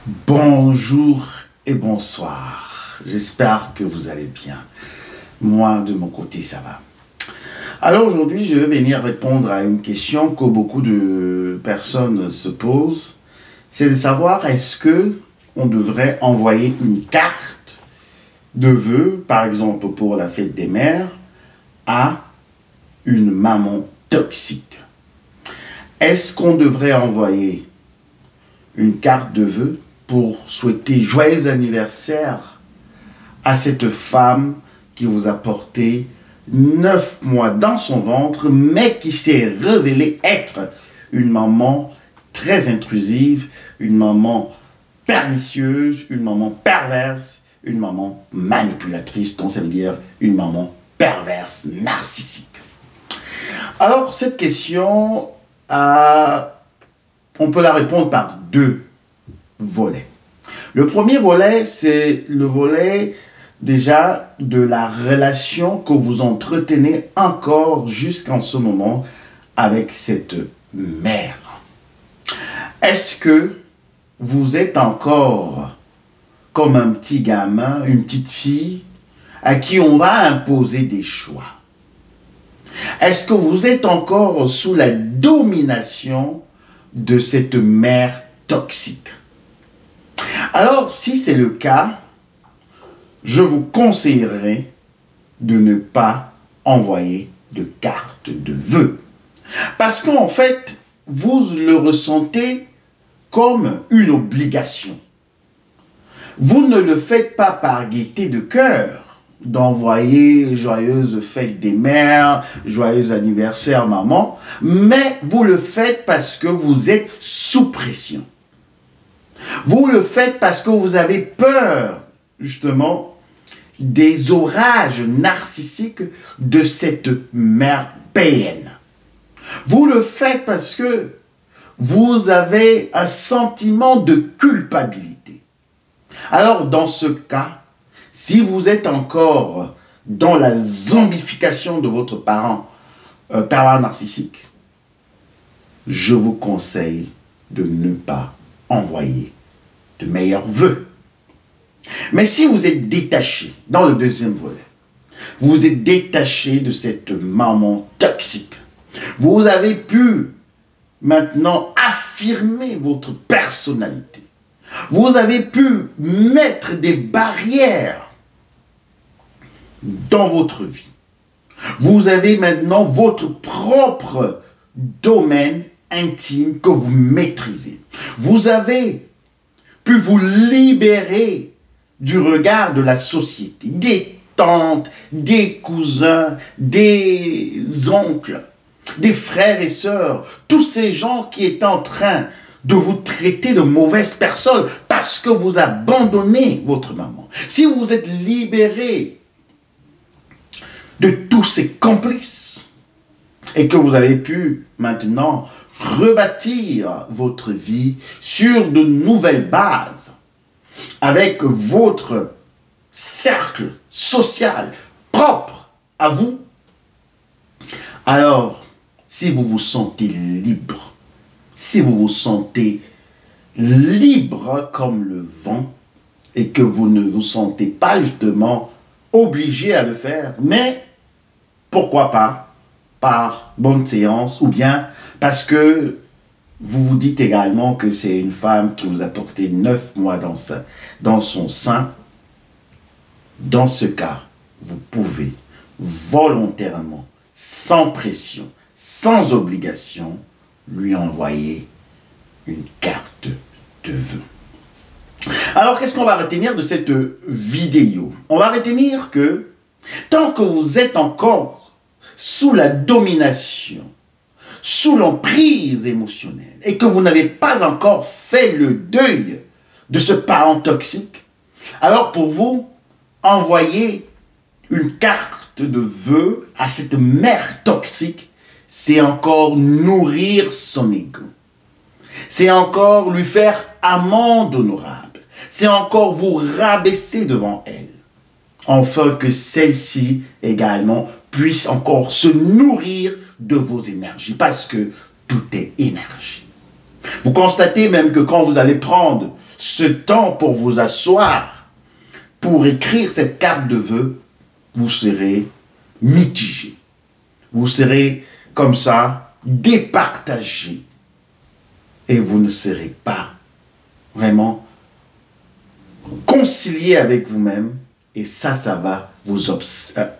Bonjour et bonsoir. J'espère que vous allez bien. Moi, de mon côté, ça va. Alors aujourd'hui, je vais venir répondre à une question que beaucoup de personnes se posent. C'est de savoir est-ce que on devrait envoyer une carte de vœux, par exemple pour la fête des mères, à une maman toxique. Est-ce qu'on devrait envoyer une carte de vœux pour souhaiter joyeux anniversaire à cette femme qui vous a porté 9 mois dans son ventre, mais qui s'est révélée être une maman très intrusive, une maman pernicieuse, une maman perverse, une maman manipulatrice, donc ça veut dire une maman perverse, narcissique. Alors, cette question, on peut la répondre par deux volets. Le premier volet, c'est le volet déjà de la relation que vous entretenez encore jusqu'en ce moment avec cette mère. Est-ce que vous êtes encore comme un petit gamin, une petite fille à qui on va imposer des choix? Est-ce que vous êtes encore sous la domination de cette mère toxique? Alors, si c'est le cas, je vous conseillerais de ne pas envoyer de carte de vœux. Parce qu'en fait, vous le ressentez comme une obligation. Vous ne le faites pas par gaieté de cœur d'envoyer joyeuse fête des mères, joyeux anniversaire maman, mais vous le faites parce que vous êtes sous pression. Vous le faites parce que vous avez peur, justement, des orages narcissiques de cette mère païenne. Vous le faites parce que vous avez un sentiment de culpabilité. Alors, dans ce cas, si vous êtes encore dans la zombification de votre parent narcissique, je vous conseille de ne pas envoyer de meilleurs vœux. Mais si vous êtes détaché, dans le deuxième volet, vous êtes détaché de cette maman toxique, vous avez pu maintenant affirmer votre personnalité, vous avez pu mettre des barrières dans votre vie, vous avez maintenant votre propre domaine intime que vous maîtrisez. Vous avez pu vous libérer du regard de la société, des tantes, des cousins, des oncles, des frères et sœurs, tous ces gens qui étaient en train de vous traiter de mauvaises personnes parce que vous abandonnez votre maman. Si vous vous êtes libéré de tous ces complices et que vous avez pu maintenant rebâtir votre vie sur de nouvelles bases avec votre cercle social propre à vous, alors si vous vous sentez libre, si vous vous sentez libre comme le vent et que vous ne vous sentez pas justement obligé à le faire, mais pourquoi pas par bonne séance ou bien parce que vous vous dites également que c'est une femme qui vous a porté 9 mois dans son sein. Dans ce cas, vous pouvez volontairement, sans pression, sans obligation, lui envoyer une carte de vœux. Alors, qu'est-ce qu'on va retenir de cette vidéo? On va retenir que tant que vous êtes encore sous la domination, sous l'emprise émotionnelle, et que vous n'avez pas encore fait le deuil de ce parent toxique, alors pour vous, envoyer une carte de vœux à cette mère toxique, c'est encore nourrir son ego. C'est encore lui faire amende honorable. C'est encore vous rabaisser devant elle. Afin que celle-ci également puisse encore se nourrir de vos énergies. Parce que tout est énergie. Vous constatez même que quand vous allez prendre ce temps pour vous asseoir, pour écrire cette carte de vœux, vous serez mitigé. Vous serez comme ça, départagé. Et vous ne serez pas vraiment concilié avec vous-même. Et ça va vous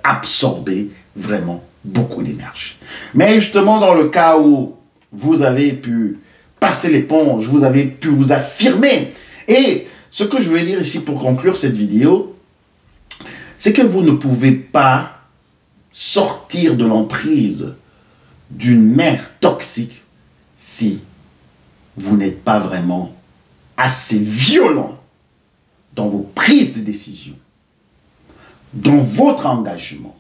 absorber vraiment beaucoup d'énergie. Mais justement, dans le cas où vous avez pu passer l'éponge, vous avez pu vous affirmer. Et ce que je veux dire ici pour conclure cette vidéo, c'est que vous ne pouvez pas sortir de l'emprise d'une mère toxique si vous n'êtes pas vraiment assez violent dans vos prises de décision, dans votre engagement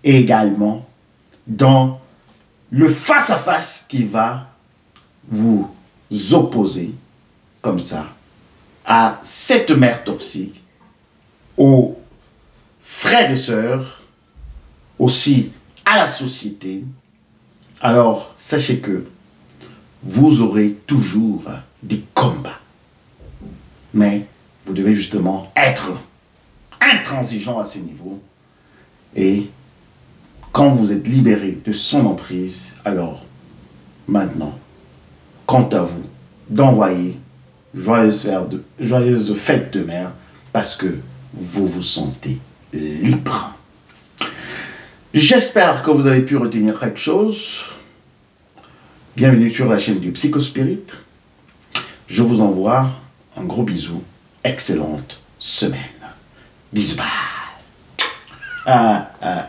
et également dans le face-à-face qui va vous opposer comme ça à cette mère toxique, aux frères et sœurs, aussi à la société. Alors sachez que vous aurez toujours des combats. Mais vous devez justement être intransigeant à ce niveau. Et quand vous êtes libéré de son emprise, alors maintenant, quant à vous, d'envoyer joyeuses fêtes de mère parce que vous vous sentez libre. J'espère que vous avez pu retenir quelque chose. Bienvenue sur la chaîne du Psychospirit. Je vous envoie un gros bisou. Excellente semaine. Bisous. Bye.